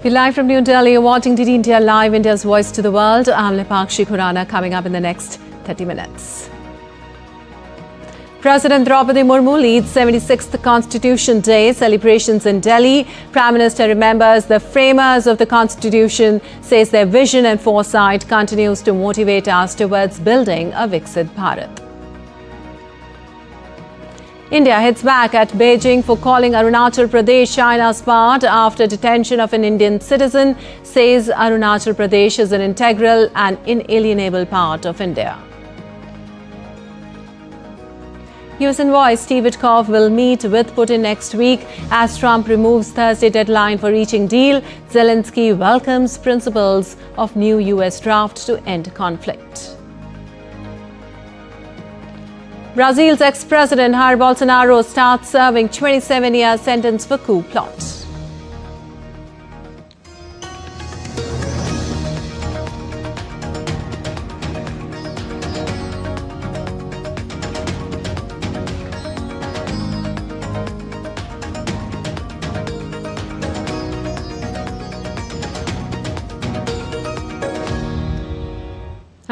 We're live from New Delhi. You're watching DD India Live, India's voice to the world. I'm Lipakshi Khurana, coming up in the next 30 minutes. President Draupadi Murmu leads 76th Constitution Day celebrations in Delhi. Prime Minister remembers the framers of the Constitution, says their vision and foresight continues to motivate us towards building a Viksit Bharat. India hits back at Beijing for calling Arunachal Pradesh China's part after detention of an Indian citizen, says Arunachal Pradesh is an integral and inalienable part of India. US envoy Steve Witkoff will meet with Putin next week as Trump removes Thursday deadline for reaching deal. Zelensky welcomes principles of new US draft to end conflict. Brazil's ex-president Jair Bolsonaro starts serving 27-year sentence for coup plot.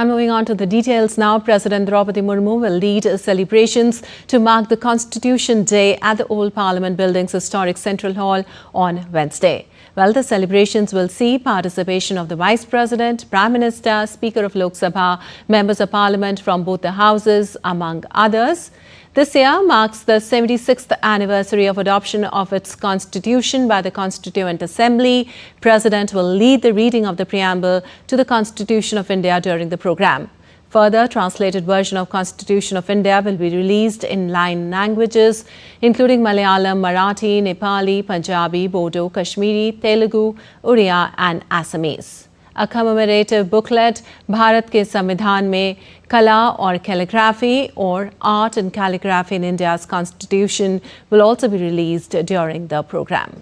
And moving on to the details now, President Draupadi Murmu will lead celebrations to mark the Constitution Day at the Old Parliament Building's historic Central Hall on Wednesday. Well, the celebrations will see participation of the Vice President, Prime Minister, Speaker of Lok Sabha, members of Parliament from both the houses, among others. This year marks the 76th anniversary of adoption of its constitution by the Constituent Assembly. President will lead the reading of the preamble to the Constitution of India during the program. Further, translated version of Constitution of India will be released in 9 languages, including Malayalam, Marathi, Nepali, Punjabi, Bodo, Kashmiri, Telugu, Oriya and Assamese. A commemorative booklet, Bharat ke Samvidhan mein Kala or Calligraphy or Art and Calligraphy in India's Constitution will also be released during the program.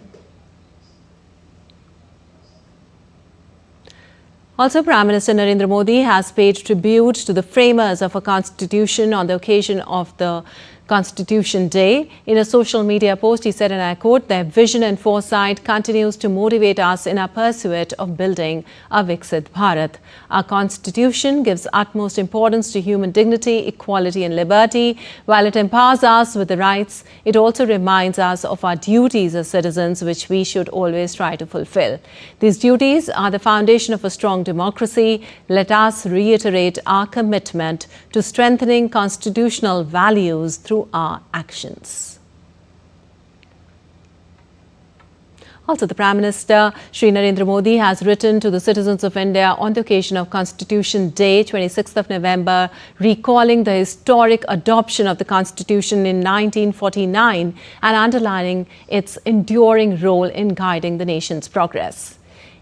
Also, Prime Minister Narendra Modi has paid tribute to the framers of a constitution on the occasion of the Constitution Day. In a social media post, he said, and I quote, "Their vision and foresight continues to motivate us in our pursuit of building a Viksit Bharat. Our Constitution gives utmost importance to human dignity, equality and liberty. While it empowers us with the rights, it also reminds us of our duties as citizens, which we should always try to fulfill. These duties are the foundation of a strong democracy. Let us reiterate our commitment to strengthening constitutional values through our actions." Also, the Prime Minister, Shri Narendra Modi, has written to the citizens of India on the occasion of Constitution Day, 26th of November, recalling the historic adoption of the Constitution in 1949 and underlining its enduring role in guiding the nation's progress.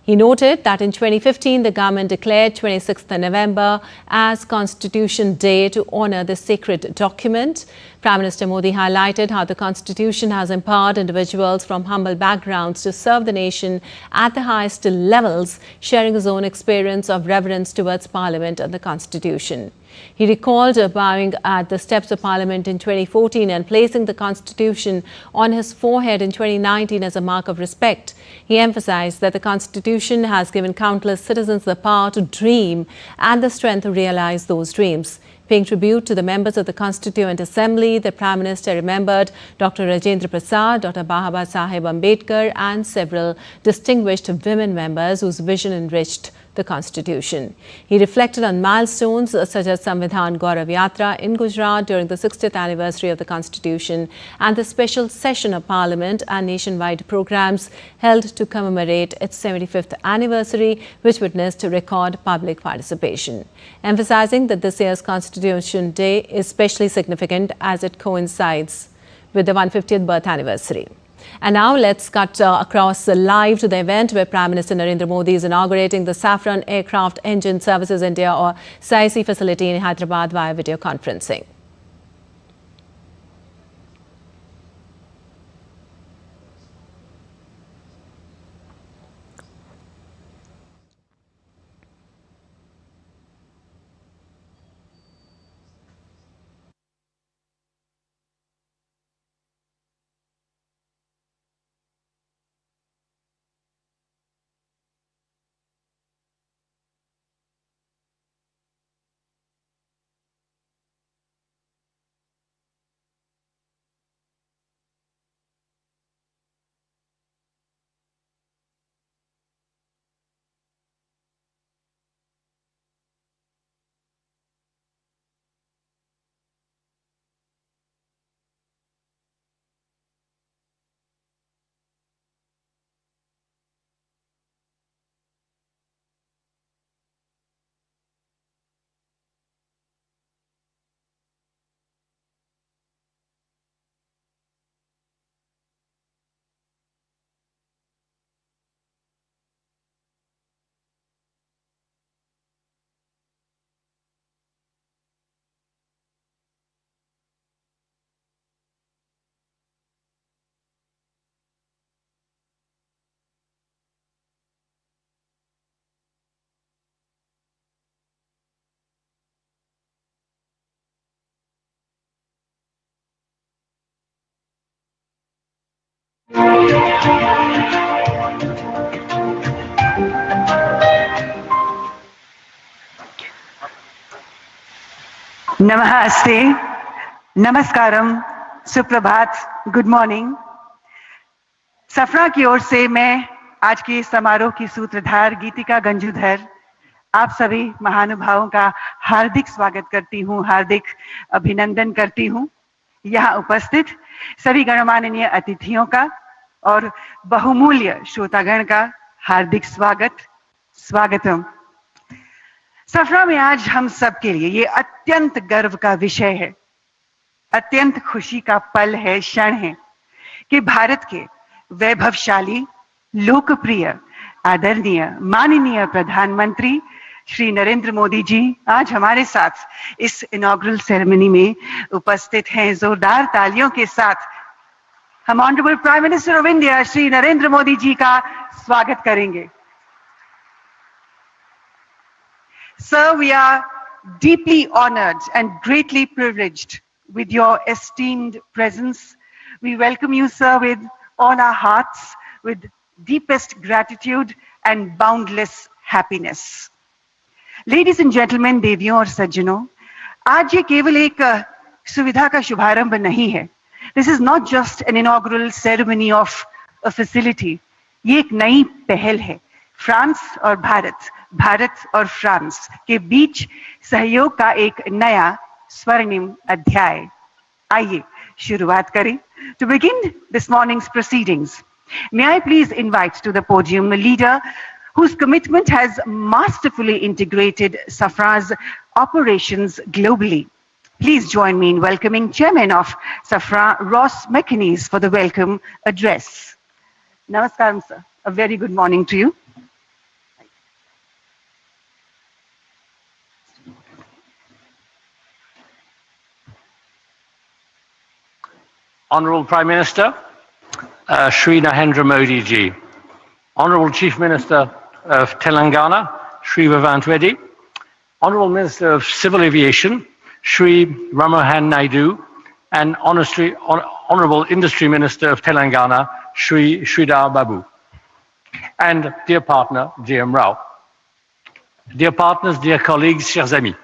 He noted that in 2015, the government declared 26th November as Constitution Day to honor the sacred document. Prime Minister Modi highlighted how the Constitution has empowered individuals from humble backgrounds to serve the nation at the highest levels, sharing his own experience of reverence towards Parliament and the Constitution. He recalled bowing at the steps of Parliament in 2014 and placing the Constitution on his forehead in 2019 as a mark of respect. He emphasized that the Constitution has given countless citizens the power to dream and the strength to realize those dreams. Paying tribute to the members of the Constituent Assembly, the Prime Minister remembered Dr. Rajendra Prasad, Dr. Baba Saheb Ambedkar and several distinguished women members whose vision enriched the Constitution. He reflected on milestones such as Samvidhan Gaurav Yatra in Gujarat during the 60th anniversary of the Constitution and the special session of Parliament and nationwide programs held to commemorate its 75th anniversary, which witnessed record public participation. Emphasizing that this year's Constitution Day is especially significant as it coincides with the 150th birth anniversary. And now let's cut across live to the event where Prime Minister Narendra Modi is inaugurating the Safran Aircraft Engine Services India or SAIC facility in Hyderabad via video conferencing. नमस्ते, नमस्कारम, सुप्रभात, good morning. सफरा की ओर से मैं आज के समारोह की सूत्रधार गीतिका गंजूधर आप सभी महानुभावों का हार्दिक स्वागत करती हूँ, हार्दिक अभिनंदन करती हूँ। यहाँ उपस्थित सभी गणमाननीय अतिथियों का और बहुमूल्य श्रोतागण का हार्दिक स्वागतम। सफरा में आज हम सब के लिए ये अत्यंत गर्व का विषय है, अत्यंत खुशी का पल है, क्षण है कि भारत के वैभवशाली, लोकप्रिय, आदरणीय, माननीय प्रधानमंत्री श्री नरेंद्र मोदी जी आज हमारे साथ इस इनॉग्रल सेरेमनी में उपस्थित हैं। जोरदार तालियों के साथ हम honourable prime minister of India Shri Narendra Modi ji का स्वागत करेंगे। Sir, we are deeply honored and greatly privileged with your esteemed presence. We welcome you, sir, with all our hearts, with deepest gratitude and boundless happiness. Ladies and gentlemen, देवियों और सज्जनों, आज ये केवल एक सुविधा का शुभारंभ नहीं है. This is not just an inaugural ceremony of a facility. ये एक नई पहल है. फ्रांस और भारत और फ्रांस के बीच सहयोग का एक नया स्वर्णिम अध्याय. आइए शुरुआत करें. To begin this morning's proceedings, may I please invite to the podium a leader whose commitment has masterfully integrated Safran's operations globally. Please join me in welcoming Chairman of Safran, Ross McInnes, for the welcome address. Namaskaram, sir. A very good morning to you. Honourable Prime Minister, Shri Narendra Modi ji, Honourable Chief Minister of Telangana, Shri Vivant Reddy, Honourable Minister of Civil Aviation, Shri Ramohan Naidu, and Honourable Industry Minister of Telangana, Shri Sridhar Babu, and dear partner, J.M. Rao. Dear partners, dear colleagues, chers amis,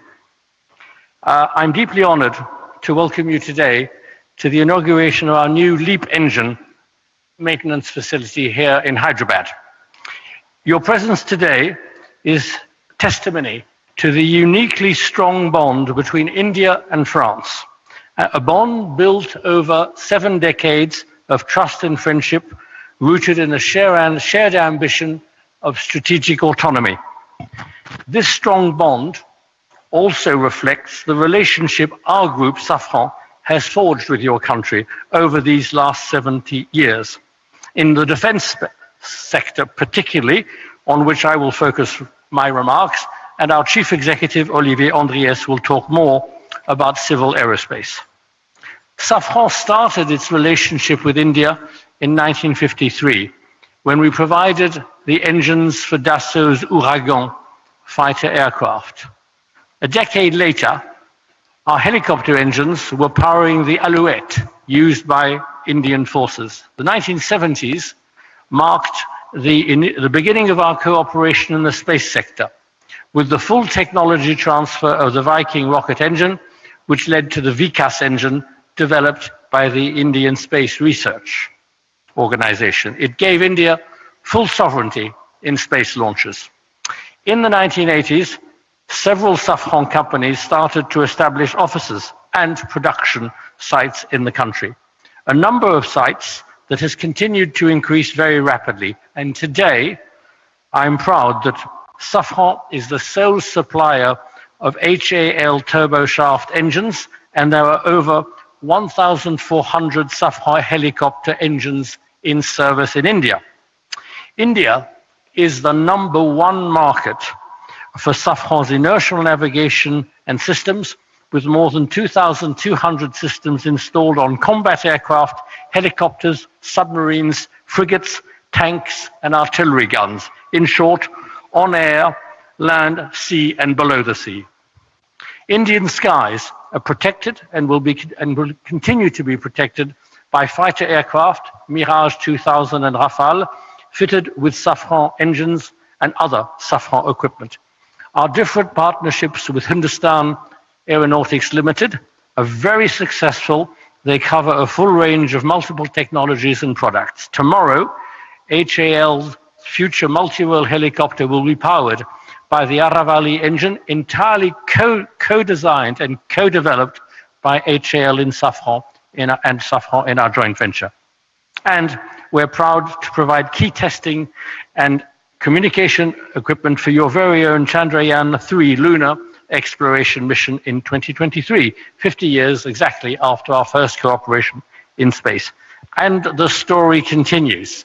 I'm deeply honoured to welcome you today to the inauguration of our new LEAP engine maintenance facility here in Hyderabad. Your presence today is testimony to the uniquely strong bond between India and France, a bond built over 7 decades of trust and friendship, rooted in a shared ambition of strategic autonomy. This strong bond also reflects the relationship our group, Safran, has forged with your country over these last 70 years. In the defense sector particularly, on which I will focus my remarks, and our Chief Executive, Olivier Andriès, will talk more about civil aerospace. Safran started its relationship with India in 1953, when we provided the engines for Dassault's Ouragan fighter aircraft. A decade later, our helicopter engines were powering the Alouette used by Indian forces. The 1970s marked the beginning of our cooperation in the space sector, with the full technology transfer of the Viking rocket engine, which led to the Vikas engine developed by the Indian Space Research Organization. It gave India full sovereignty in space launches. In the 1980s, several Safran companies started to establish offices and production sites in the country. A number of sites that has continued to increase very rapidly. And today, I'm proud that Safran is the sole supplier of HAL turboshaft engines, and there are over 1,400 Safran helicopter engines in service in India. India is the #1 market for Safran's inertial navigation and systems, with more than 2,200 systems installed on combat aircraft, helicopters, submarines, frigates, tanks, and artillery guns. In short, on air, land, sea, and below the sea. Indian skies are protected and will continue to be protected by fighter aircraft, Mirage 2000 and Rafale, fitted with Safran engines and other Safran equipment. Our different partnerships with Hindustan Aeronautics Limited are very successful. They cover a full range of multiple technologies and products. Tomorrow, HAL's future multi-role helicopter will be powered by the Aravali engine, entirely co-designed and co-developed by HAL and Safran in our joint venture. And we're proud to provide key testing and communication equipment for your very own Chandrayaan-3 lunar exploration mission in 2023, 50 years exactly after our first cooperation in space. And the story continues.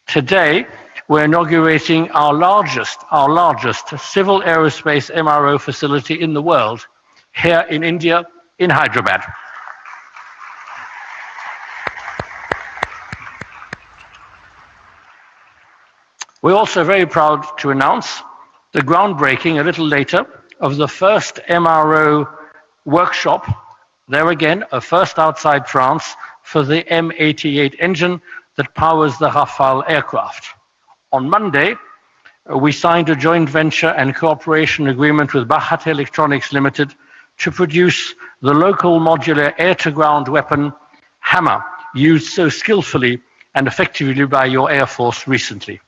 Today, we're inaugurating our largest civil aerospace MRO facility in the world, here in India, in Hyderabad. We're also very proud to announce the groundbreaking a little later of the first MRO workshop, there again, a first outside France, for the M88 engine that powers the Rafale aircraft. On Monday, we signed a joint venture and cooperation agreement with Bharat Electronics Limited to produce the local modular air-to-ground weapon Hammer, used so skillfully and effectively by your Air Force recently.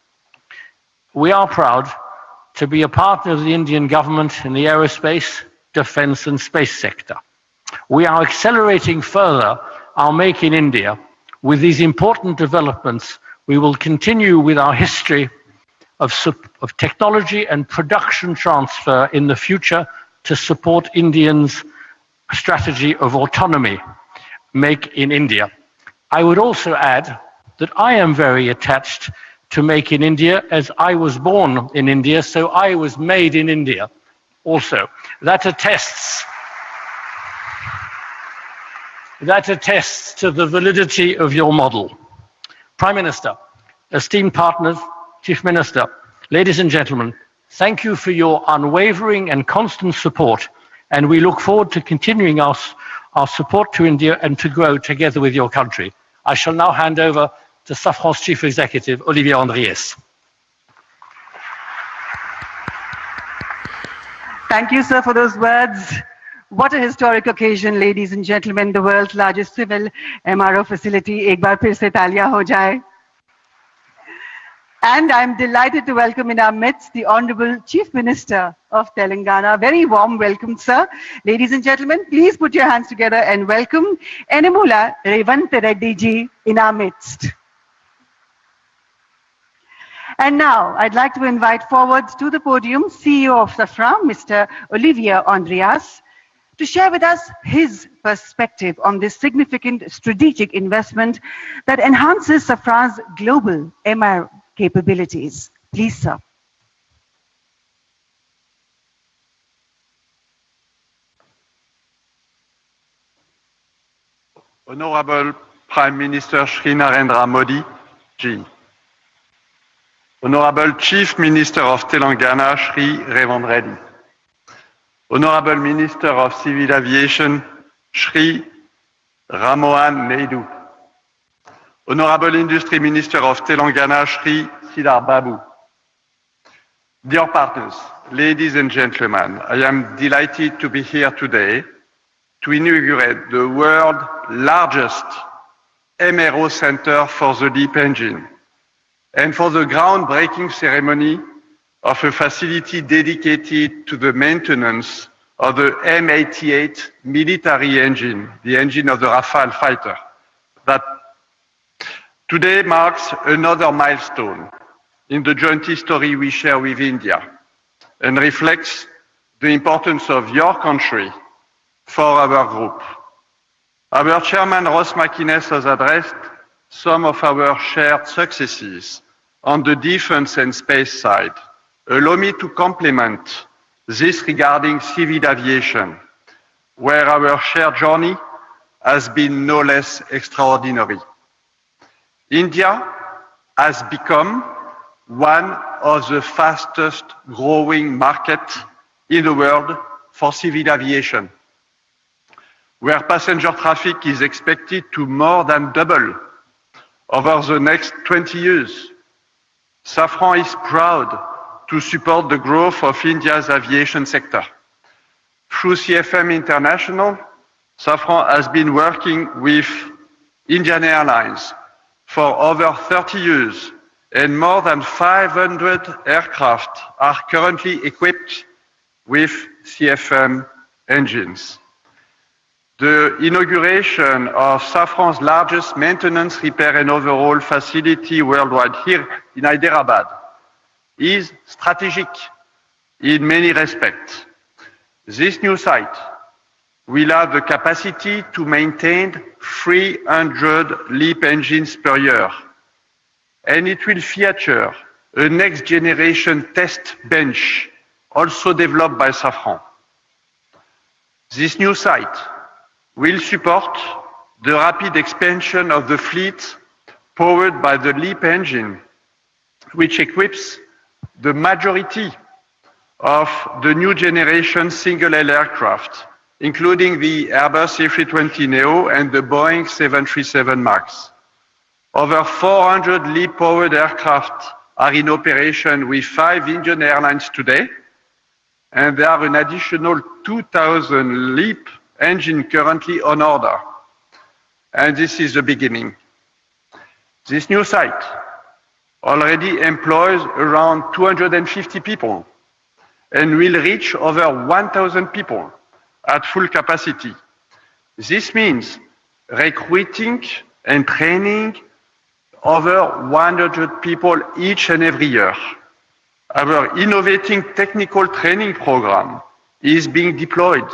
We are proud to be a partner of the Indian government in the aerospace, defense and space sector. We are accelerating further our Make in India. With these important developments, we will continue with our history of technology and production transfer in the future to support Indians' strategy of autonomy, Make in India. I would also add that I am very attached to Make in India, as I was born in India, so I was made in India also. That attests to the validity of your model. Prime Minister, esteemed partners, Chief Minister, ladies and gentlemen, thank you for your unwavering and constant support, and we look forward to continuing our support to India and to grow together with your country. I shall now hand over to Safran's Chief Executive, Olivier Andriès. Thank you, sir, for those words. What a historic occasion, ladies and gentlemen. The world's largest civil MRO facility. Ek baar phir se taaliyan ho jaye. And I'm delighted to welcome in our midst the Honorable Chief Minister of Telangana. Very warm welcome, sir. Ladies and gentlemen, please put your hands together and welcome Enamula Revant Reddy ji in our midst. And now, I'd like to invite forward to the podium CEO of Safran, Mr. Olivier Andriès, to share with us his perspective on this significant strategic investment that enhances Safran's global MRO capabilities. Please, sir. Honorable Prime Minister Shri Narendra Modi ji, Honorable Chief Minister of Telangana Shri Revant Reddy, Honorable Minister of Civil Aviation Shri Ramohan Naidu, Honorable Industry Minister of Telangana Shri Siddhar Babu. Dear partners, ladies and gentlemen, I am delighted to be here today to inaugurate the world's largest MRO center for the LEAP engine and for the groundbreaking ceremony of a facility dedicated to the maintenance of the M88 military engine, the engine of the Rafale fighter. That today marks another milestone in the joint history we share with India and reflects the importance of your country for our group. Our chairman, Ross McInnes, has addressed some of our shared successes on the defense and space side. Allow me to complement this regarding civil aviation, where our shared journey has been no less extraordinary. India has become one of the fastest growing markets in the world for civil aviation. where passenger traffic is expected to more than double over the next 20 years. Safran is proud to support the growth of India's aviation sector. Through CFM International, Safran has been working with Indian Airlines for over 30 years, and more than 500 aircraft are currently equipped with CFM engines. The inauguration of Safran's largest maintenance, repair and overhaul facility worldwide here in Hyderabad is strategic in many respects. This new site will have the capacity to maintain 300 LEAP engines per year, and it will feature a next generation test bench also developed by Safran. This new site will support the rapid expansion of the fleet powered by the LEAP engine, which equips the majority of the new generation single-aisle aircraft, including the Airbus A320neo and the Boeing 737 MAX. Over 400 LEAP-powered aircraft are in operation with 5 Indian airlines today, and there are an additional 2,000 LEAP engines currently on order. And this is the beginning. This new site already employs around 250 people and will reach over 1,000 people at full capacity. This means recruiting and training over 100 people each and every year. Our innovating technical training program is being deployed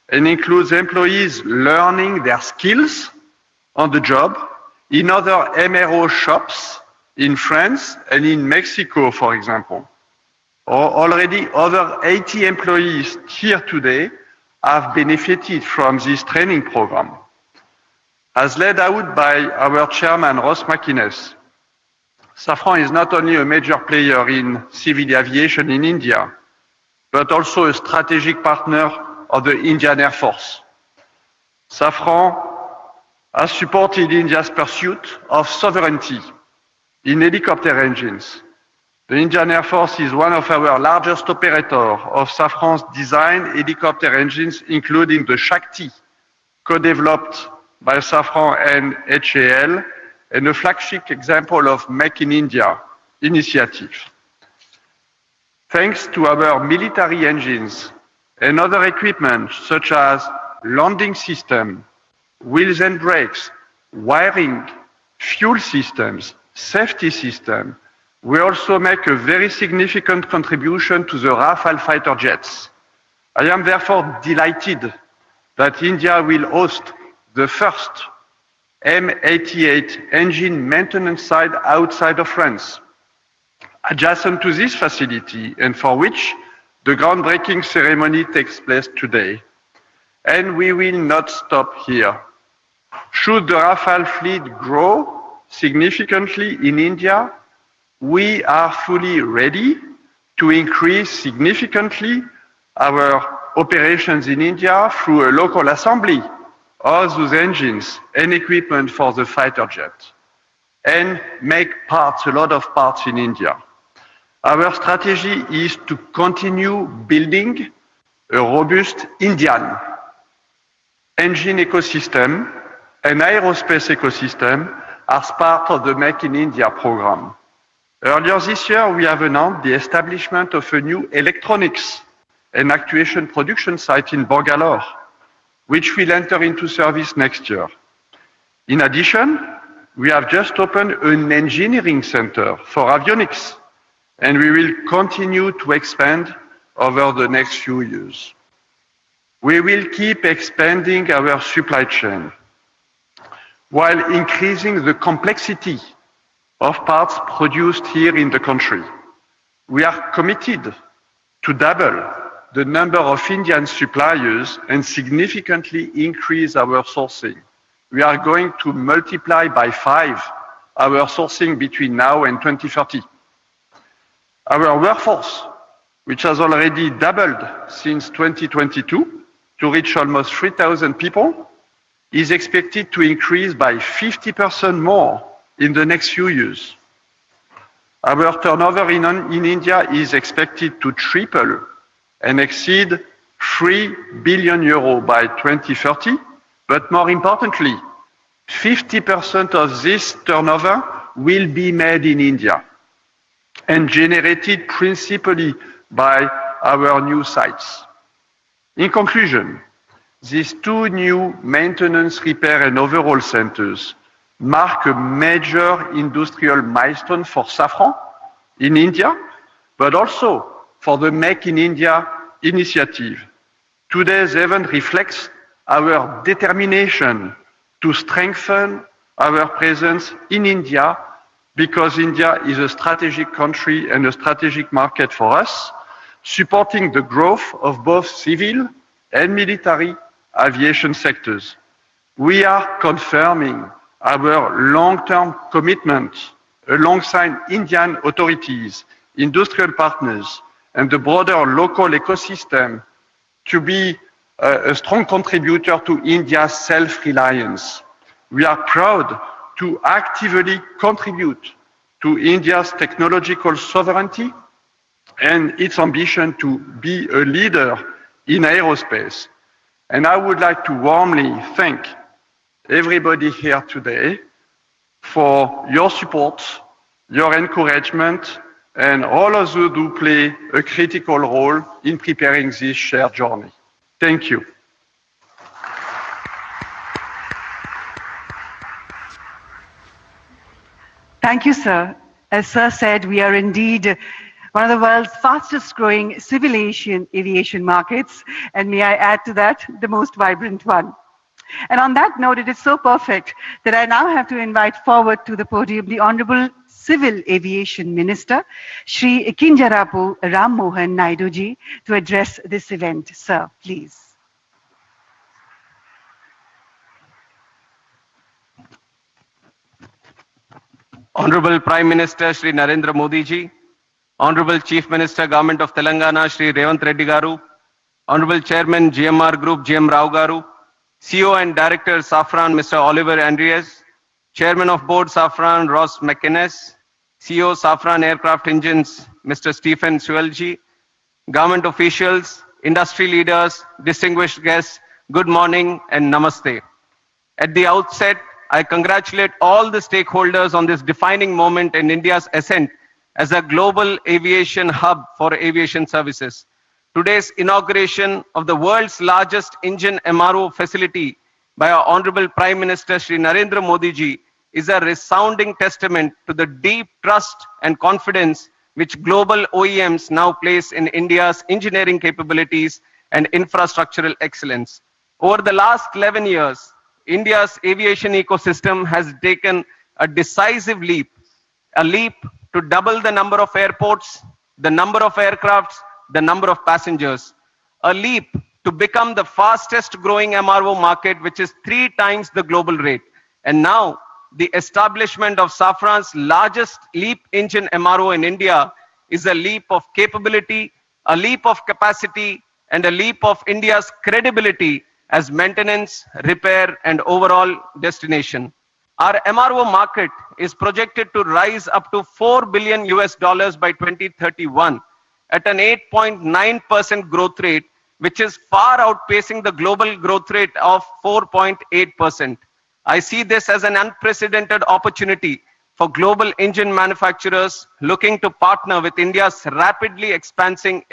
and includes employees learning their skills on the job in other MRO shops in France and in Mexico, for example. Already over 80 employees here today have benefited from this training program. As laid out by our chairman, Ross McInnes, Safran is not only a major player in civil aviation in India, but also a strategic partner of the Indian Air Force. Safran has supported India's pursuit of sovereignty in helicopter engines. The Indian Air Force is one of our largest operators of Safran's design helicopter engines, including the Shakti, co-developed by Safran and HAL, and a flagship example of Make in India initiative. Thanks to our military engines and other equipment such as landing system, wheels and brakes, wiring, fuel systems, safety system, we also make a very significant contribution to the Rafale fighter jets. I am therefore delighted that India will host the first M88 engine maintenance site outside of France, adjacent to this facility, and for which the groundbreaking ceremony takes place today. And we will not stop here. Should the Rafale fleet grow significantly in India, we are fully ready to increase significantly our operations in India through a local assembly of those engines and equipment for the fighter jet, and make parts, a lot of parts in India. Our strategy is to continue building a robust Indian engine ecosystem and aerospace ecosystem as part of the Make in India program. Earlier this year, we have announced the establishment of a new electronics and actuation production site in Bangalore, which will enter into service next year. In addition, we have just opened an engineering center for avionics, and we will continue to expand over the next few years. We will keep expanding our supply chain while increasing the complexity of parts produced here in the country. We are committed to double the number of Indian suppliers and significantly increase our sourcing. We are going to multiply by 5 our sourcing between now and 2030. Our workforce, which has already doubled since 2022 to reach almost 3,000 people, is expected to increase by 50% more in the next few years. Our turnover in India is expected to triple and exceed 3 billion euros by 2030, but more importantly, 50% of this turnover will be made in India and generated principally by our new sites. In conclusion, these two new maintenance, repair and overhaul centers mark a major industrial milestone for Safran in India, but also for the Make in India initiative. Today's event reflects our determination to strengthen our presence in India because India is a strategic country and a strategic market for us, supporting the growth of both civil and military aviation sectors. We are confirming our long-term commitment alongside Indian authorities, industrial partners, and the broader local ecosystem to be a strong contributor to India's self-reliance. We are proud to actively contribute to India's technological sovereignty and its ambition to be a leader in aerospace. And I would like to warmly thank everybody here today for your support, your encouragement, and all of you who play a critical role in preparing this shared journey. Thank you. Thank you, sir. As sir said, we are indeed one of the world's fastest growing civil aviation markets, and may I add to that, the most vibrant one. And on that note, it is so perfect that I now have to invite forward to the podium the Honorable Civil Aviation Minister, Shri Kinjarapu Ram Mohan Naidu ji, to address this event. Sir, please. Honorable Prime Minister Shri Narendra Modi ji, Honorable Chief Minister Government of Telangana Shri Revanth Reddy garu, Honorable Chairman GMR Group GM Rao garu, CEO and Director Safran Mr. Oliver Andreas, Chairman of Board Safran Ross McInnes, CEO Safran Aircraft Engines Mr. Stephen Suelji, government officials, industry leaders, distinguished guests, good morning and namaste. At the outset, I congratulate all the stakeholders on this defining moment in India's ascent as a global aviation hub for aviation services. Today's inauguration of the world's largest engine MRO facility by our Honorable Prime Minister Shri Narendra Modi ji is a resounding testament to the deep trust and confidence which global OEMs now place in India's engineering capabilities and infrastructural excellence. Over the last 11 years, India's aviation ecosystem has taken a decisive leap, a leap to double the number of airports, the number of aircrafts, the number of passengers, a leap to become the fastest growing MRO market, which is 3 times the global rate. And now the establishment of Safran's largest LEAP engine MRO in India is a leap of capability, a leap of capacity, and a leap of India's credibility as maintenance, repair, and overall destination. Our MRO market is projected to rise up to $4 billion by 2031 at an 8.9% growth rate, which is far outpacing the global growth rate of 4.8%. I see this as an unprecedented opportunity for global engine manufacturers looking to partner with India's rapidly expanding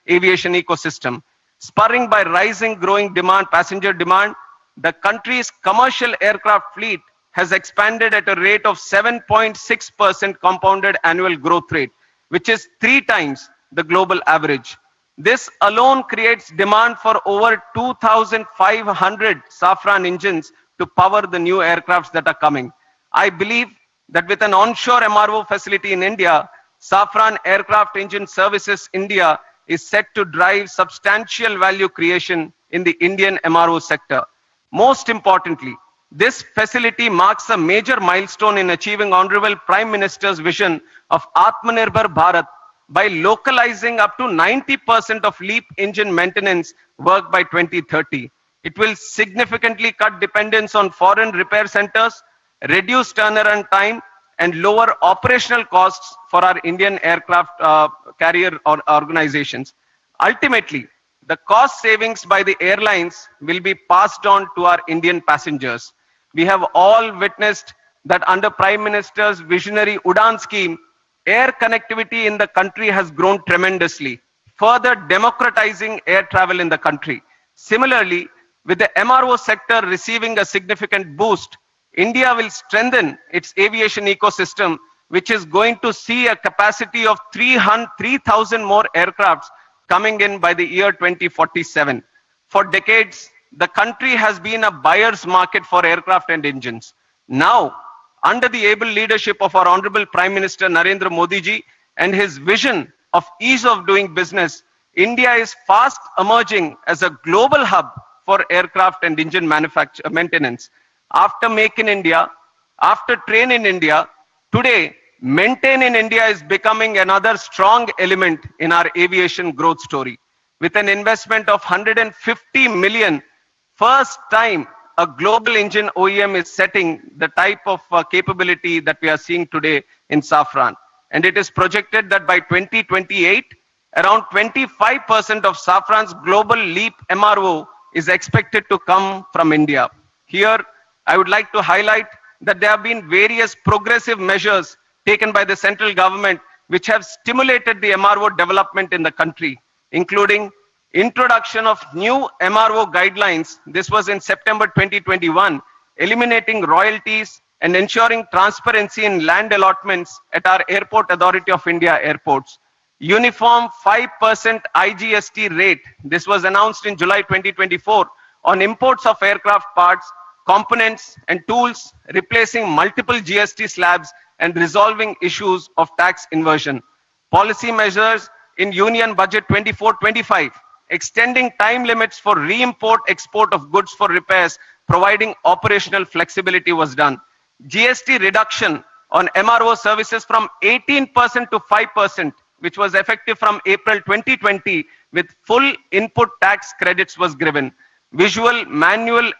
aviation ecosystem. Spurring by rising growing demand, passenger demand, the country's commercial aircraft fleet has expanded at a rate of 7.6% compounded annual growth rate, which is 3 times the global average. This alone creates demand for over 2,500 Safran engines to power the new aircrafts that are coming. I believe that with an onshore MRO facility in India, Safran Aircraft Engine Services India is set to drive substantial value creation in the Indian MRO sector. Most importantly, this facility marks a major milestone in achieving Honorable Prime Minister's vision of Atmanirbhar Bharat by localizing up to 90% of LEAP engine maintenance work by 2030. It will significantly cut dependence on foreign repair centers, reduce turnaround time, and lower operational costs for our Indian aircraft carrier organizations. Ultimately, the cost savings by the airlines will be passed on to our Indian passengers. We have all witnessed that under Prime Minister's visionary Udan scheme, air connectivity in the country has grown tremendously, further democratizing air travel in the country. Similarly, with the MRO sector receiving a significant boost, India will strengthen its aviation ecosystem, which is going to see a capacity of 3,000 more aircrafts coming in by the year 2047. For decades, the country has been a buyer's market for aircraft and engines. Now, under the able leadership of our Honorable Prime Minister Narendra Modi ji and his vision of ease of doing business, India is fast emerging as a global hub for aircraft and engine maintenance. After Make in India, after Train in India, today, Maintain in India is becoming another strong element in our aviation growth story. With an investment of 150 million, first time a global engine OEM is setting the type of capability that we are seeing today in Safran. And it is projected that by 2028, around 25% of Safran's global LEAP MRO is expected to come from India. Here, I would like to highlight that there have been various progressive measures taken by the central government which have stimulated the MRO development in the country, including introduction of new MRO guidelines. This was in September 2021, eliminating royalties and ensuring transparency in land allotments at our Airport Authority of India airports. Uniform 5% IGST rate. This was announced in July 2024 on imports of aircraft parts, components and tools, replacing multiple GST slabs and resolving issues of tax inversion. Policy measures in Union Budget 24-25, extending time limits for re-import export of goods for repairs, providing operational flexibility was done. GST reduction on MRO services from 18% to 5%, which was effective from April 2020, with full input tax credits was given. Visa manual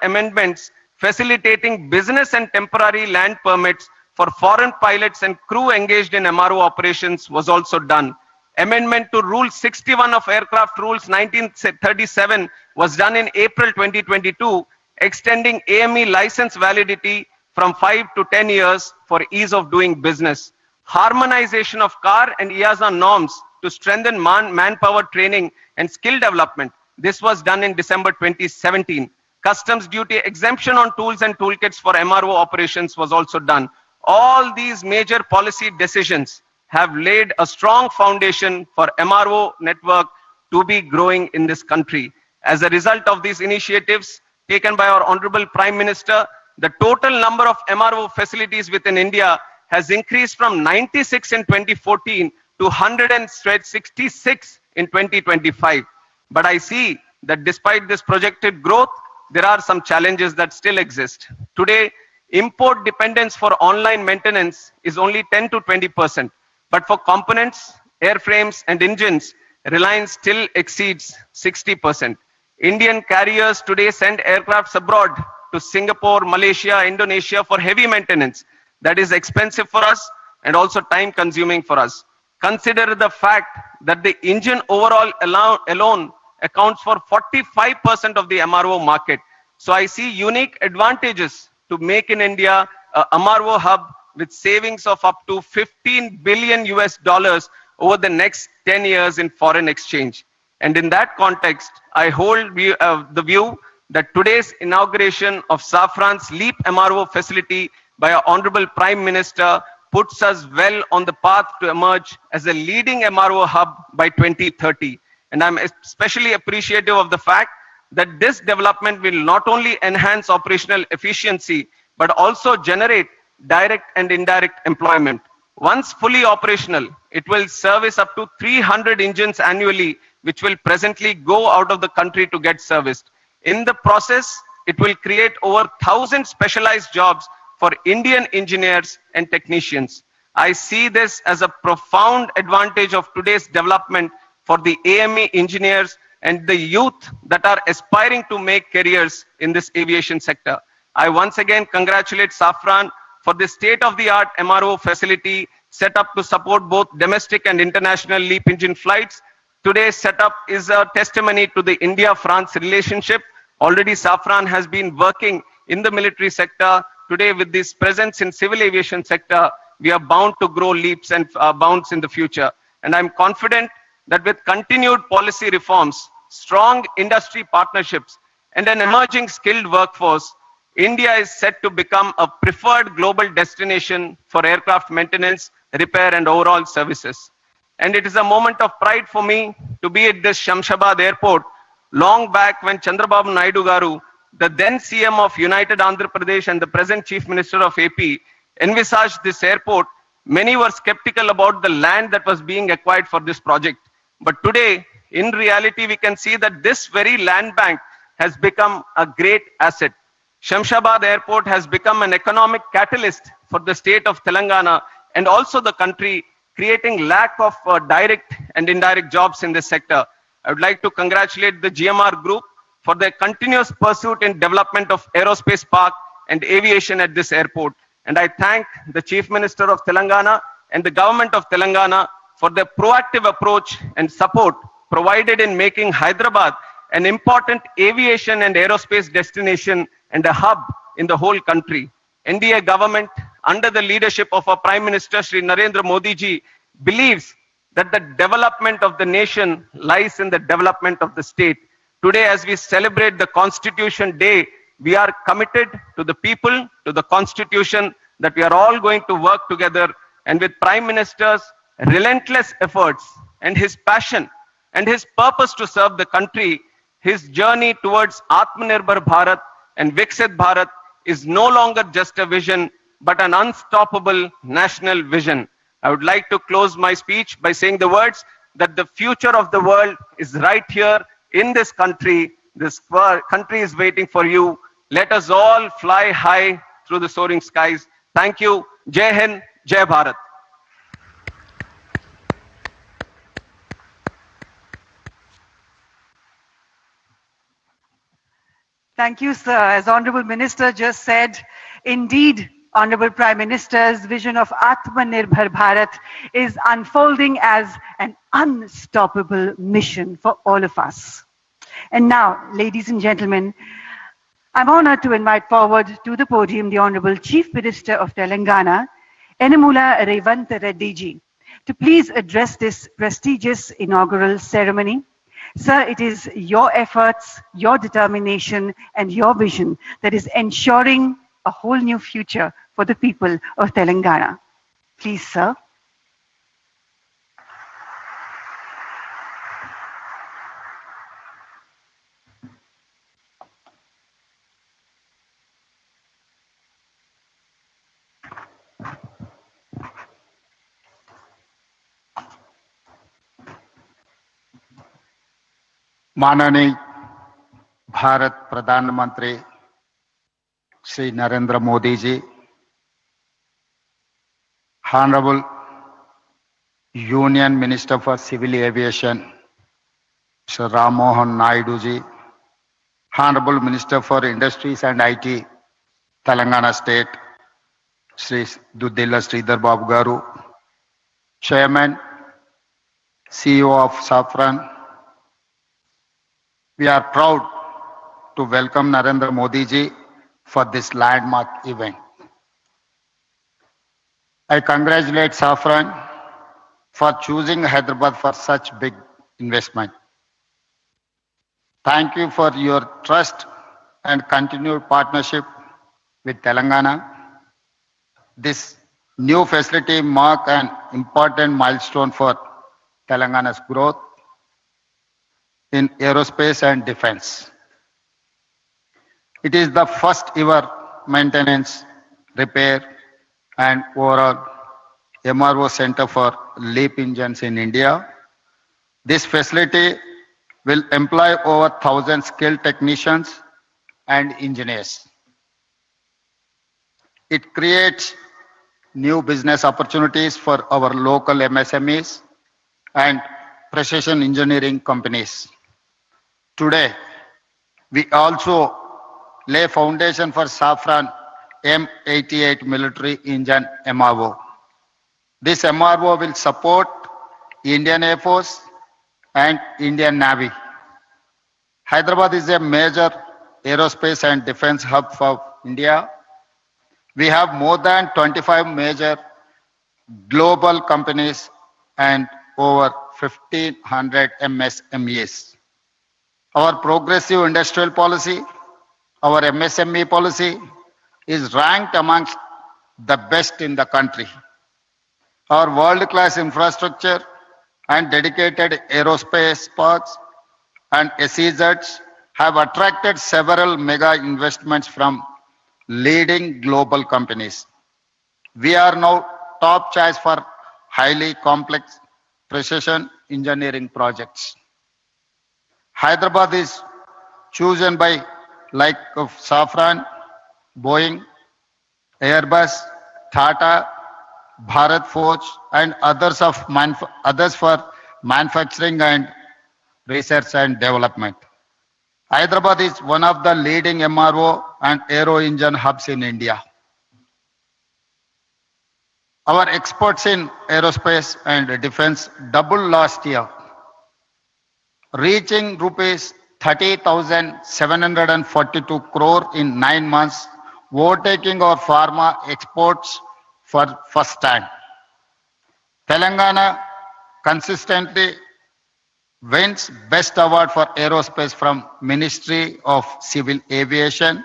amendments facilitating business and temporary land permits for foreign pilots and crew engaged in MRO operations was also done. Amendment to Rule 61 of Aircraft Rules 1937 was done in April 2022, extending AME license validity from 5 to 10 years for ease of doing business. Harmonization of CAR and EASA norms to strengthen manpower training and skill development. This was done in December 2017. Customs duty exemption on tools and toolkits for MRO operations was also done. All these major policy decisions have laid a strong foundation for MRO network to be growing in this country. As a result of these initiatives taken by our Honorable Prime Minister, the total number of MRO facilities within India has increased from 96 in 2014 to 166 in 2025. But I see that despite this projected growth, there are some challenges that still exist. Today, import dependence for online maintenance is only 10 to 20%. But for components, airframes and engines, reliance still exceeds 60%. Indian carriers today send aircrafts abroad to Singapore, Malaysia, Indonesia for heavy maintenance. That is expensive for us and also time consuming for us. Consider the fact that the engine overall alone accounts for 45% of the MRO market. So I see unique advantages to make in India a MRO hub with savings of up to $15 billion over the next 10 years in foreign exchange. And in that context, I hold the view that today's inauguration of Safran's LEAP MRO facility by our Honorable Prime Minister puts us well on the path to emerge as a leading MRO hub by 2030. And I'm especially appreciative of the fact that this development will not only enhance operational efficiency, but also generate direct and indirect employment. Once fully operational, it will service up to 300 engines annually, which will presently go out of the country to get serviced. In the process, it will create over 1,000 specialized jobs for Indian engineers and technicians. I see this as a profound advantage of today's development for the AME engineers and the youth that are aspiring to make careers in this aviation sector. I once again congratulate Safran for the state-of-the-art MRO facility set up to support both domestic and international LEAP engine flights. Today's setup is a testimony to the India-France relationship. Already Safran has been working in the military sector. Today, with this presence in civil aviation sector, we are bound to grow leaps and bounds in the future. And I'm confident that with continued policy reforms, strong industry partnerships, and an emerging skilled workforce, India is set to become a preferred global destination for aircraft maintenance, repair, and overall services. And it is a moment of pride for me to be at this Shamshabad airport. Long back when Chandrababu Naidu Garu, the then CM of United Andhra Pradesh and the present Chief Minister of AP, envisaged this airport, many were skeptical about the land that was being acquired for this project. But today, in reality, we can see that this very land bank has become a great asset. Shamshabad Airport has become an economic catalyst for the state of Telangana and also the country, creating lack of direct and indirect jobs in this sector. I would like to congratulate the GMR Group for their continuous pursuit in development of aerospace park and aviation at this airport. And I thank the Chief Minister of Telangana and the government of Telangana for their proactive approach and support provided in making Hyderabad an important aviation and aerospace destination and a hub in the whole country. NDA government, under the leadership of our Prime Minister Shri Narendra Modi ji, believes that the development of the nation lies in the development of the state. Today, as we celebrate the Constitution Day, we are committed to the people, to the Constitution, that we are all going to work together. And with Prime Minister's relentless efforts and his passion and his purpose to serve the country, his journey towards Atmanirbhar Bharat and Viksit Bharat is no longer just a vision, but an unstoppable national vision. I would like to close my speech by saying the words that the future of the world is right here in this country. This country is waiting for you. Let us all fly high through the soaring skies. Thank you. Jai Hind, Jai Bharat. Thank you, sir. As Honorable Minister just said, indeed, Honorable Prime Minister's vision of Atmanirbhar Bharat is unfolding as an unstoppable mission for all of us. And now, ladies and gentlemen, I'm honored to invite forward to the podium the Honorable Chief Minister of Telangana, Yennamula Revant Reddy ji, to please address this prestigious inaugural ceremony. Sir, it is your efforts, your determination, and your vision that is ensuring a whole new future for the people of Telangana. Please, sir. माननीय भारत प्रधानमंत्री श्री नरेंद्र मोदी जी, Honorable Union Minister for Civil Aviation Sir Ram Mohan Naidu ji, Honorable Minister for Industries and IT Telangana State Sri Duddilla Sridhar Babu Garu, Chairman CEO of Safran, we are proud to welcome Narendra Modi ji for this landmark event. I congratulate Safran for choosing Hyderabad for such big investment. Thank you for your trust and continued partnership with Telangana. This new facility marks an important milestone for Telangana's growth in aerospace and defense. It is the first ever maintenance, repair, and overall MRO center for LEAP engines in India. This facility will employ over 1,000 skilled technicians and engineers. It creates new business opportunities for our local MSMEs and precision engineering companies. Today, we also lay foundation for Safran M88 military engine MRO. This MRO will support Indian Air Force and Indian Navy. Hyderabad is a major aerospace and defense hub for India. We have more than 25 major global companies and over 1,500 MSMEs. Our progressive industrial policy, our MSME policy is ranked amongst the best in the country. Our world-class infrastructure and dedicated aerospace parks and SEZs have attracted several mega investments from leading global companies. We are now top choice for highly complex precision engineering projects. Hyderabad is chosen by like of Safran, Boeing, Airbus, Tata, Bharat Forge, and others for manufacturing and research and development. Hyderabad is one of the leading MRO and aero engine hubs in India. Our exports in aerospace and defense doubled last year, reaching rupees 30,742 crore in 9 months, overtaking our pharma exports for first time. Telangana consistently wins Best Award for Aerospace from Ministry of Civil Aviation,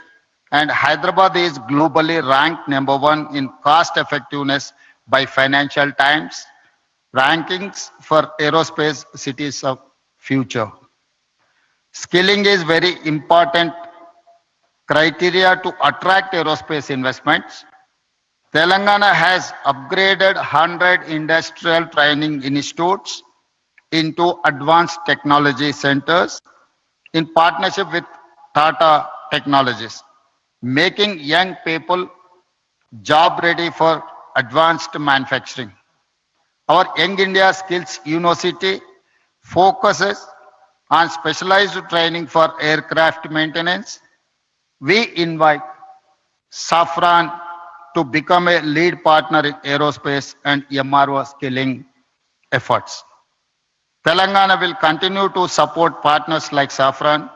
and Hyderabad is globally ranked #1 in cost effectiveness by Financial Times rankings for aerospace cities of future. Skilling is very important criteria to attract aerospace investments. Telangana has upgraded 100 industrial training institutes into advanced technology centers in partnership with Tata Technologies, making young people job ready for advanced manufacturing. Our Young India Skills University focuses on specialized training for aircraft maintenance. We invite Safran to become a lead partner in aerospace and MRO skilling efforts. Telangana will continue to support partners like Safran,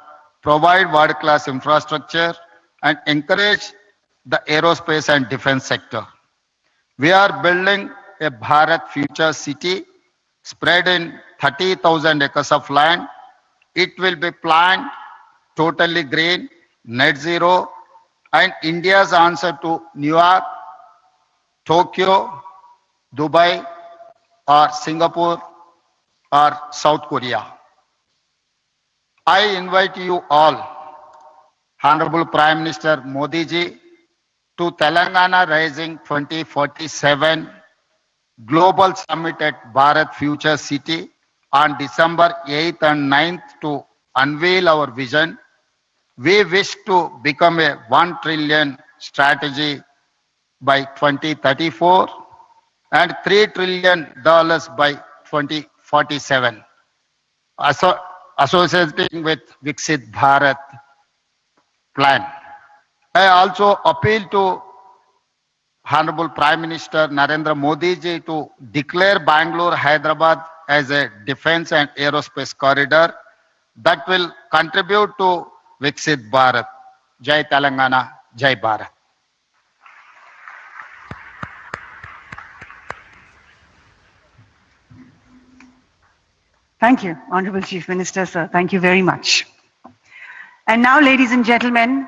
provide world-class infrastructure, and encourage the aerospace and defense sector. We are building a Bharat Future City spread in 30,000 acres of land. It will be planned totally green, net zero, and India's answer to New York, Tokyo, Dubai, or Singapore, or South Korea. I invite you all, Honorable Prime Minister Modi ji, to Telangana Rising 2047 Global Summit at Bharat Future City on December 8th and 9th to unveil our vision. We wish to become a $1 trillion strategy by 2034 and $3 trillion by 2047, associating with Viksit Bharat plan. I also appeal to Honorable Prime Minister Narendra Modi ji to declare Bangalore, Hyderabad as a defense and aerospace corridor that will contribute to Viksit Bharat. Jai Telangana, Jai Bharat. Thank you, Honorable Chief Minister, sir. Thank you very much. And now, ladies and gentlemen,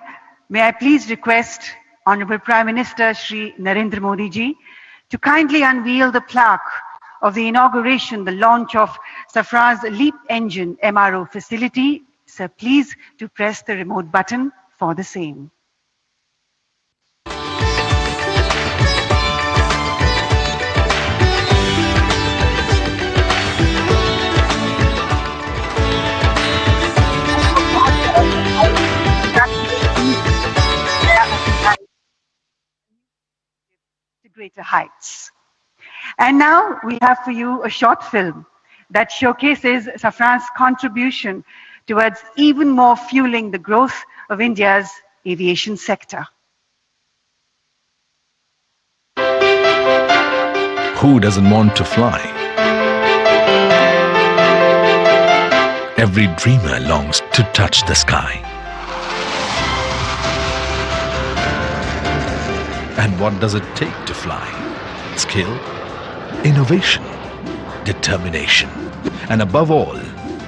may I please request Honorable Prime Minister Shri Narendra Modi ji to kindly unveil the plaque of the inauguration, the launch of Safran's LEAP engine MRO facility. Sir, please to press the remote button for the same. To greater heights. And now we have for you a short film that showcases Safran's contribution towards even more fueling the growth of India's aviation sector. Who doesn't want to fly? Every dreamer longs to touch the sky. And what does it take to fly? Skill, innovation, determination, and above all,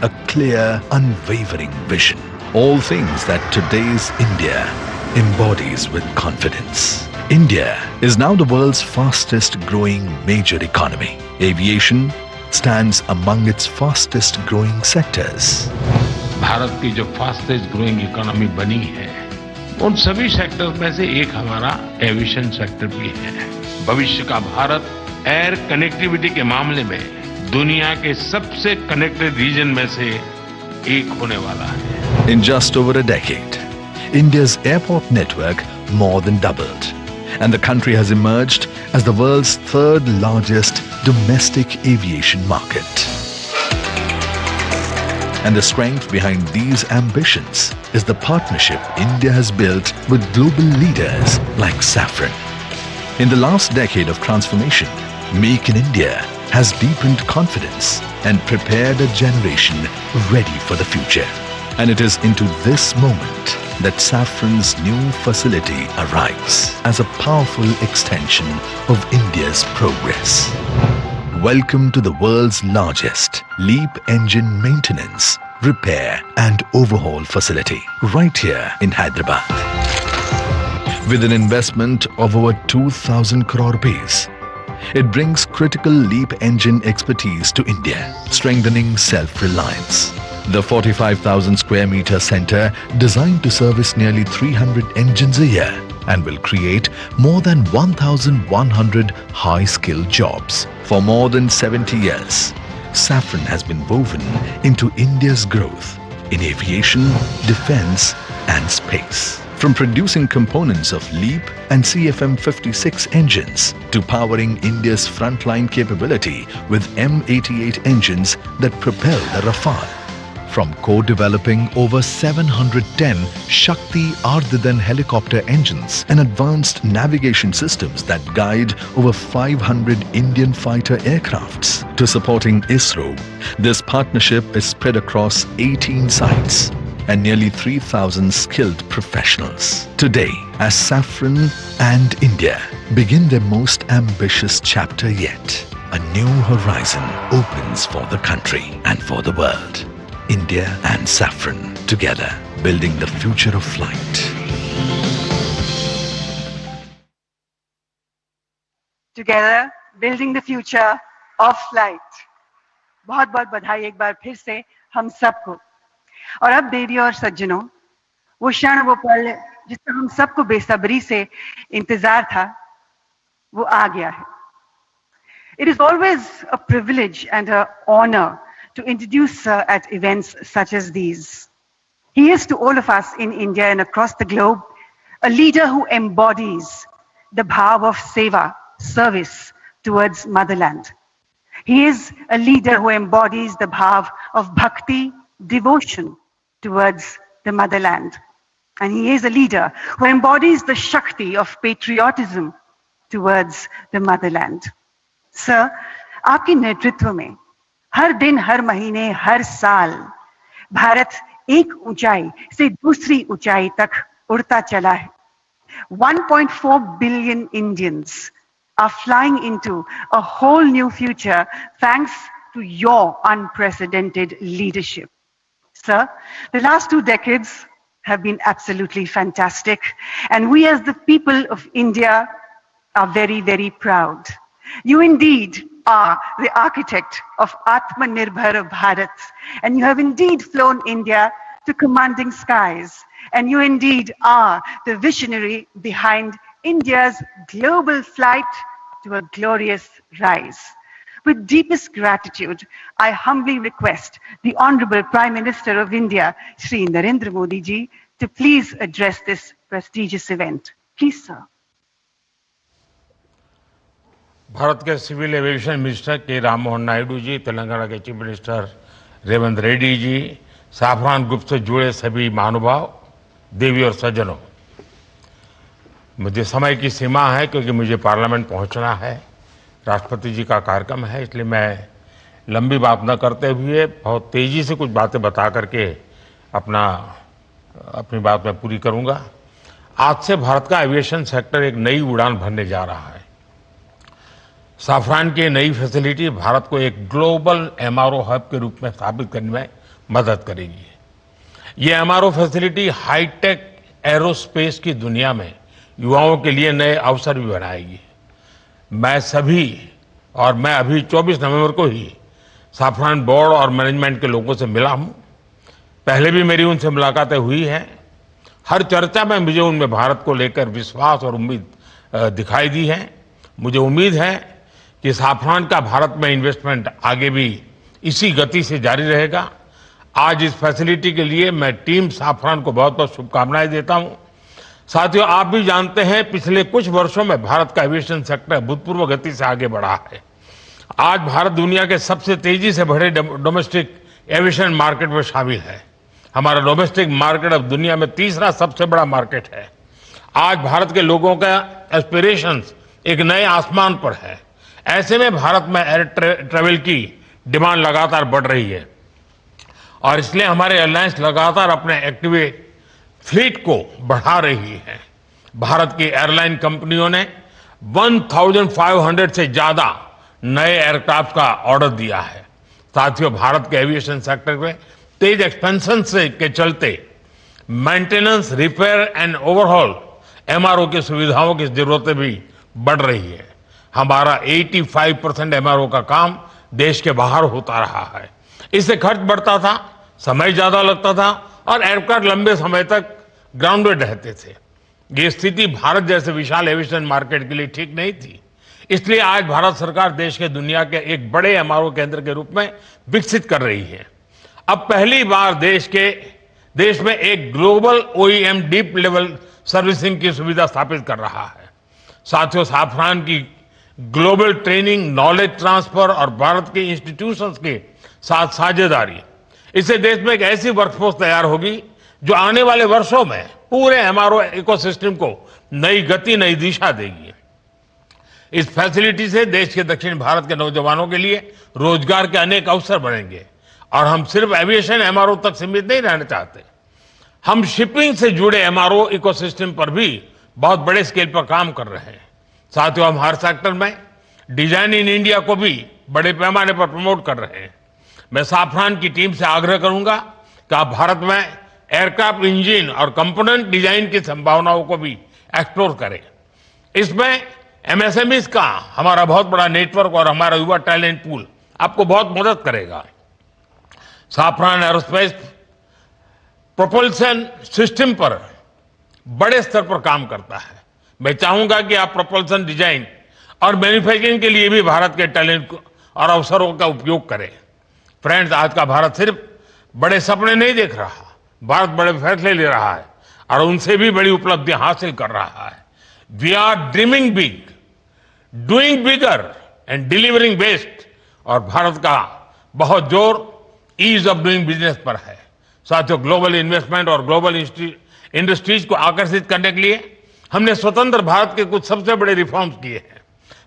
a clear, unwavering vision. All things that today's India embodies with confidence. India is now the world's fastest growing major economy. Aviation stands among its fastest growing sectors. Bharat की जो fastest growing economy बनी है, उन सभी sectors में से एक हमारा एविएशन सेक्टर भी है। भविष्य का भारत एयर कनेक्टिविटी के मामले में दुनिया के सबसे कनेक्टेड रीजन में से एक होने वाला है। In just over a decade, India's airport network more than doubled, and the country has emerged as the world's third largest domestic aviation market. And the strength behind these ambitions is the partnership India has built with global leaders like Safran. In the last decade of transformation, Make in India has deepened confidence and prepared a generation ready for the future. And it is into this moment that Safran's new facility arrives as a powerful extension of India's progress. Welcome to the world's largest LEAP engine maintenance, repair and overhaul facility right here in Hyderabad. With an investment of over 2,000 crore rupees, it brings critical LEAP engine expertise to India, strengthening self-reliance. The 45,000 square meter center, designed to service nearly 300 engines a year, and will create more than 1,100 high-skilled jobs. For more than 70 years, Safran has been woven into India's growth in aviation, defense and space. From producing components of LEAP and CFM56 engines to powering India's frontline capability with M88 engines that propel the Rafale. From co-developing over 710 Shakti Ardhadan helicopter engines and advanced navigation systems that guide over 500 Indian fighter aircrafts to supporting ISRO, this partnership is spread across 18 sites and nearly 3,000 skilled professionals. Today, as Safran and India begin their most ambitious chapter yet, a new horizon opens for the country and for the world. India and Safran together, building the future of flight. Together, building the future of flight. बहुत बहुत बधाई एक बार फिर से हम सबको। और अब देवी और सज्जनों, वो क्षण, वो पल जिसका हम सबको बेसब्री से इंतजार था, वो आ गया है। It is always a privilege and an honor to introduce Sir at events such as these. He is to all of us in India and across the globe a leader who embodies the bhav of seva, service towards motherland. He is a leader who embodies the bhav of bhakti, devotion towards the motherland. And he is a leader who embodies the shakti of patriotism towards the motherland. Sir, आपके नेतृत्व में हर दिन, हर महीने, हर साल भारत एक ऊंचाई से दूसरी ऊंचाई तक उड़ता चला है. 1.4 billion Indians are flying into a whole new future thanks to your unprecedented leadership. Sir, the last 2 decades have been absolutely fantastic, and we as the people of India are very, very proud. You indeed are the architect of Atmanirbhar Bharat, and you have indeed flown India to commanding skies, and you indeed are the visionary behind India's global flight to a glorious rise. With deepest gratitude, I humbly request the Honorable Prime Minister of India, Shri Narendra Modi ji, to please address this prestigious event. Please, sir. Bharat के civil aviation minister के राम मोहन नायडू जी, तेलंगाना के chief minister Revanth Reddy ji, Safran group से जुड़े सभी महानुभाव, देवी और सज्जनों, मुझे समय की सीमा है क्योंकि मुझे पार्लियामेंट पहुंचना है, राष्ट्रपति जी का कार्यक्रम है, इसलिए मैं लंबी बात न करते हुए बहुत तेजी से कुछ बातें बता करके अपनी बात मैं पूरी करूंगा। आज से भारत का एविएशन सेक्टर एक नई उड़ान भरने जा रहा है। साफरान की नई फैसिलिटी भारत को एक ग्लोबल एमआरओ हब के रूप में स्थापित करने में मदद करेगी। ये एमआरओ फैसिलिटी हाईटेक एरोस्पेस की दुनिया में युवाओं के लिए नए अवसर भी बनाएगी। मैं अभी 24 नवंबर को ही साफरान बोर्ड और मैनेजमेंट के लोगों से मिला हूं। पहले भी मेरी उनसे मुलाकातें हुई हैं। हर चर्चा में मुझे उनमें भारत को लेकर विश्वास और उम्मीद दिखाई दी है। मुझे उम्मीद है कि साफरान का भारत में इन्वेस्टमेंट आगे भी इसी गति से जारी रहेगा। आज इस फैसिलिटी के लिए मैं टीम साफरान को बहुत बहुत शुभकामनाएं देता हूं। साथियों, आप भी जानते हैं पिछले कुछ वर्षों में भारत का एविएशन सेक्टर भूतपूर्व गति से आगे बढ़ा है। आज भारत दुनिया के सबसे तेजी से बढ़े डोमेस्टिक एविएशन मार्केट में शामिल है। हमारा डोमेस्टिक मार्केट अब दुनिया में तीसरा सबसे बड़ा मार्केट है। आज भारत के लोगों का एस्पिरेशंस एक नए आसमान पर है। ऐसे में भारत में एयर ट्रेवल की डिमांड लगातार बढ़ रही है और इसलिए हमारे एयरलाइंस लगातार अपने एक्टिव फ्लीट को बढ़ा रही है। भारत की एयरलाइन कंपनियों ने 1500 से ज्यादा नए एयरक्राफ्ट का ऑर्डर दिया है। साथियों, भारत के एविएशन सेक्टर में तेज एक्सपेंशन के चलते maintenance, repair and overhaul MRO की सुविधाओं की जरूरतें भी बढ़ रही है। हमारा 85% एमआरओ का काम देश के बाहर होता रहा है। इससे खर्च बढ़ता था, समय ज्यादा लगता था और एयरक्राफ्ट लंबे समय तक ग्राउंडेड रहते थे। ये स्थिति भारत जैसे विशाल एविएशन मार्केट के लिए ठीक नहीं थी। इसलिए आज भारत सरकार देश के दुनिया के एक बड़े एमआरओ केंद्र के रूप में विकसित कर रही है। अब पहली बार देश में एक global OEM deep level servicing की सुविधा स्थापित कर रहा है। साथियों, साफरान की ग्लोबल ट्रेनिंग, नॉलेज ट्रांसफर और भारत के इंस्टीट्यूशंस के साथ साझेदारी, इससे देश में एक ऐसी वर्कफोर्स तैयार होगी जो आने वाले वर्षों में पूरे एमआरओ इकोसिस्टम को नई गति, नई दिशा देगी। इस फैसिलिटी से देश के दक्षिण भारत के नौजवानों के लिए रोजगार के अनेक अवसर बनेंगे और हम सिर्फ एविएशन एमआरओ तक सीमित नहीं रहना चाहते। हम शिपिंग से जुड़े एमआरओ इकोसिस्टम पर भी बहुत बड़े स्केल पर काम कर रहे हैं। साथियों, हम हर सेक्टर में डिजाइन इन इंडिया को भी बड़े पैमाने पर प्रमोट कर रहे हैं। मैं साफरान की टीम से आग्रह करूंगा कि आप भारत में एयरक्राफ्ट इंजन और कंपोनेंट डिजाइन की संभावनाओं को भी एक्सप्लोर करें। इसमें एमएसएमईज का हमारा बहुत बड़ा नेटवर्क और हमारा युवा टैलेंट पूल आपको बहुत मदद करेगा। साफरान एरोस्पेस प्रोपल्शन सिस्टम पर बड़े स्तर पर काम करता है। मैं चाहूंगा कि आप प्रोपल्शन डिजाइन और मैन्युफैक्चरिंग के लिए भी भारत के टैलेंट और अवसरों का उपयोग करें। फ्रेंड्स, आज का भारत सिर्फ बड़े सपने नहीं देख रहा, भारत बड़े फैसले ले रहा है और उनसे भी बड़ी उपलब्धियां हासिल कर रहा है। We are dreaming big, doing bigger and delivering best. और भारत का बहुत जोर ईज ऑफ डूइंग बिजनेस पर है। साथियों, ग्लोबल इन्वेस्टमेंट और ग्लोबल इंडस्ट्रीज को आकर्षित करने के लिए हमने स्वतंत्र भारत के कुछ सबसे बड़े रिफॉर्म्स किए हैं।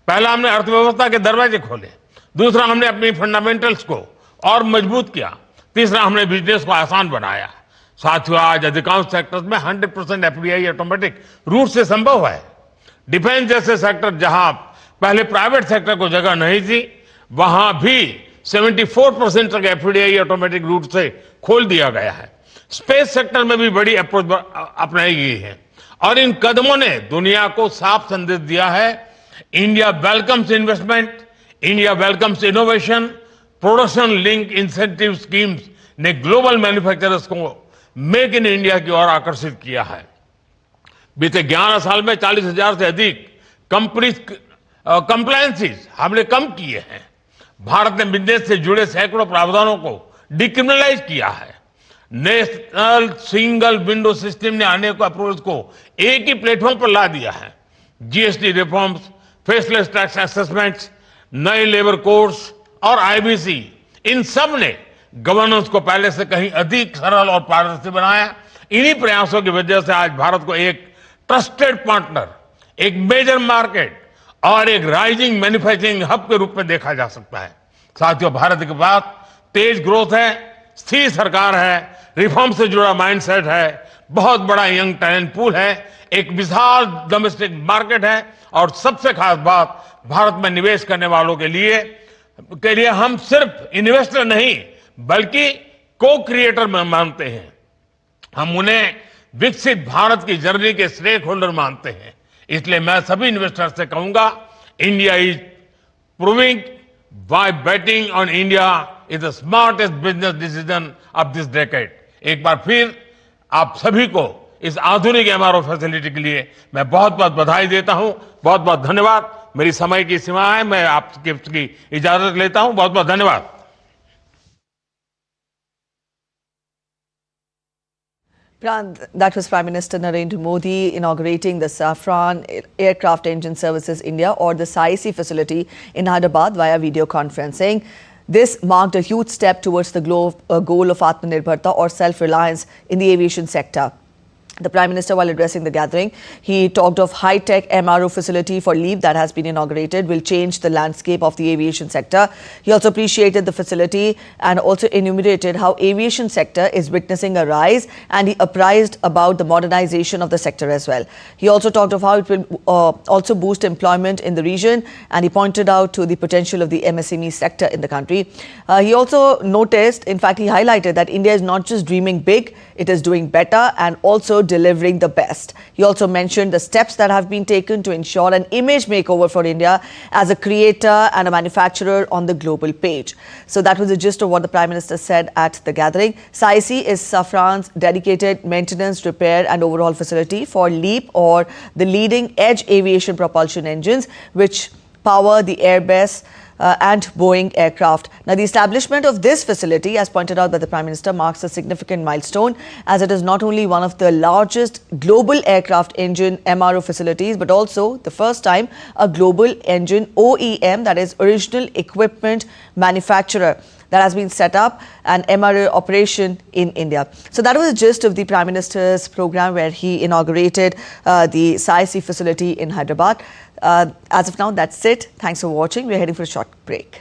पहला, हमने अर्थव्यवस्था के दरवाजे खोले। दूसरा, हमने अपनी फंडामेंटल्स को और मजबूत किया। तीसरा, हमने बिजनेस को आसान बनाया। साथियों, आज अधिकांश सेक्टर्स में 100% एफडीआई ऑटोमेटिक रूट से संभव है। डिफेंस जैसे सेक्टर जहां पहले प्राइवेट सेक्टर को जगह नहीं थी, वहां भी 74% तक एफडीआई ऑटोमेटिक रूट से खोल दिया गया है। स्पेस सेक्टर में भी बड़ी अप्रोच अपनाई गई है और इन कदमों ने दुनिया को साफ संदेश दिया है, India welcomes investment, India welcomes innovation. Production link incentive schemes ने ग्लोबल मैन्युफैक्चरर्स को मेक इन इंडिया की ओर आकर्षित किया है। बीते 11 साल में 40,000 से अधिक कंप्लायंसेस हमने कम किए हैं। भारत ने बिजनेस से जुड़े सैकड़ों प्रावधानों को डिक्रिमिनलाइज किया है। नेशनल सिंगल विंडो सिस्टम ने अनेक अप्रूवल्स को एक ही प्लेटफॉर्म पर ला दिया है। GST reforms, faceless tax assessments, नए लेबर कोड्स और आईबीसी, इन सब ने गवर्नेंस को पहले से कहीं अधिक सरल और पारदर्शी बनाया। इन्हीं प्रयासों की वजह से आज भारत को एक ट्रस्टेड पार्टनर, एक मेजर मार्केट और एक राइजिंग मैन्युफैक्चरिंग हब के रूप में देखा जा सकता है। साथियों, भारत के पास तेज ग्रोथ है, स्थिर सरकार है, रिफॉर्म से जुड़ा माइंडसेट है, बहुत बड़ा यंग टैलेंट पूल है, एक विशाल डोमेस्टिक मार्केट है और सबसे खास बात, भारत में निवेश करने वालों के लिए हम सिर्फ इन्वेस्टर नहीं बल्कि को क्रिएटर मानते हैं। हम उन्हें विकसित भारत की जर्नी के स्टेक होल्डर मानते हैं। इसलिए मैं सभी इन्वेस्टर से कहूंगा, India is proving by betting on India is the smartest business decision of this decade. एक बार फिर आप सभी को इस आधुनिक एमआरओ फैसिलिटी के लिए मैं बहुत बहुत बधाई देता हूं। बहुत बहुत धन्यवाद। मेरी समय की सीमा है, मैं आपकी इजाजत लेता हूं। बहुत बहुत धन्यवाद। That was Prime Minister Narendra Modi inaugurating the Safran Aircraft Engine Services India or the SAIC facility in Hyderabad via video conferencing. This marked a huge step towards the goal of Atmanirbharta or self-reliance in the aviation sector. The Prime Minister, while addressing the gathering, he talked of high-tech MRO facility for LEAP that has been inaugurated will change the landscape of the aviation sector. He also appreciated the facility and also enumerated how aviation sector is witnessing a rise, and he apprised about the modernization of the sector as well. He also talked of how it will also boost employment in the region, and he pointed out to the potential of the MSME sector in the country. He also noticed, in fact, he highlighted that India is not just dreaming big, it is doing better and also delivering the best. He also mentioned the steps that have been taken to ensure an image makeover for India as a creator and a manufacturer on the global page. So that was the gist of what the Prime Minister said at the gathering. SAIC is Safran's dedicated maintenance, repair and overhaul facility for LEAP or the leading edge aviation propulsion engines which power the Airbus and Boeing aircraft. Now, the establishment of this facility, as pointed out by the Prime Minister, marks a significant milestone as it is not only one of the largest global aircraft engine MRO facilities, but also the first time a global engine OEM, that is original equipment manufacturer, that has been set up an MRO operation in India. So that was the gist of the Prime Minister's program where he inaugurated the SAIC facility in Hyderabad. As of now, that's it. Thanks for watching. We're heading for a short break.